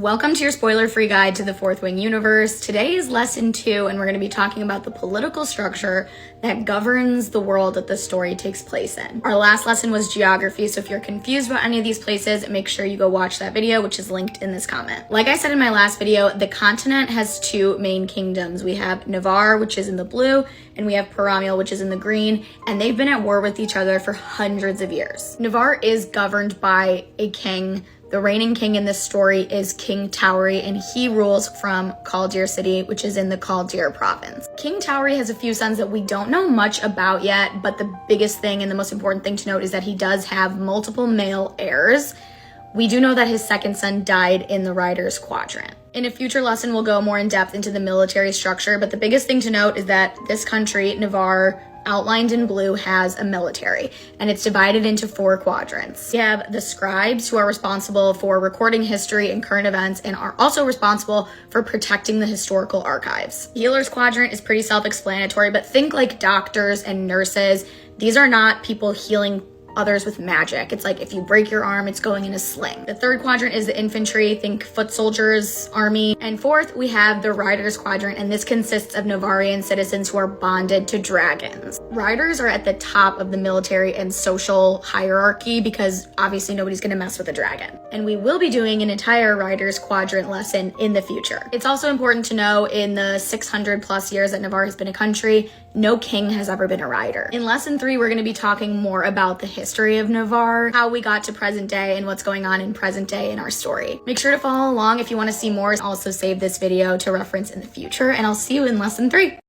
Welcome to your spoiler-free guide to the Fourth Wing universe. Today is lesson 2, and we're going to be talking about the political structure that governs the world that the story takes place in. Our last lesson was geography, so if you're confused about any of these places, make sure you go watch that video, which is linked in this comment. Like I said in my last video, the continent has two main kingdoms. We have Navarre, which is in the blue, and we have Paramil, which is in the green, and they've been at war with each other for hundreds of years. Navarre is governed by a king. The reigning king in this story is King Tauri, and he rules from Kaldir City, which is in the Kaldir province. King Tauri has a few sons that we don't know much about yet, but the biggest thing and the most important thing to note is that he does have multiple male heirs. We do know that his second son died in the Riders Quadrant. In a future lesson, we'll go more in depth into the military structure, but the biggest thing to note is that this country, Navarre, outlined in blue, has a military, and it's divided into 4 quadrants. We have the scribes, who are responsible for recording history and current events and are also responsible for protecting the historical archives. Healer's quadrant is pretty self-explanatory, but think like doctors and nurses. These are not people healing others with magic. It's like if you break your arm, it's going in a sling. The 3rd quadrant is the infantry, think foot soldiers, army. And 4th, we have the riders quadrant, and this consists of Navarrian citizens who are bonded to dragons. Riders are at the top of the military and social hierarchy because obviously nobody's gonna mess with a dragon. And we will be doing an entire riders quadrant lesson in the future. It's also important to know in the 600 plus years that Navarre has been a country, no king has ever been a rider. In lesson 3, we're gonna be talking more about the history of Navarre, how we got to present day, and what's going on in present day in our story. Make sure to follow along if you want to see more. Also save this video to reference in the future, and I'll see you in lesson 3.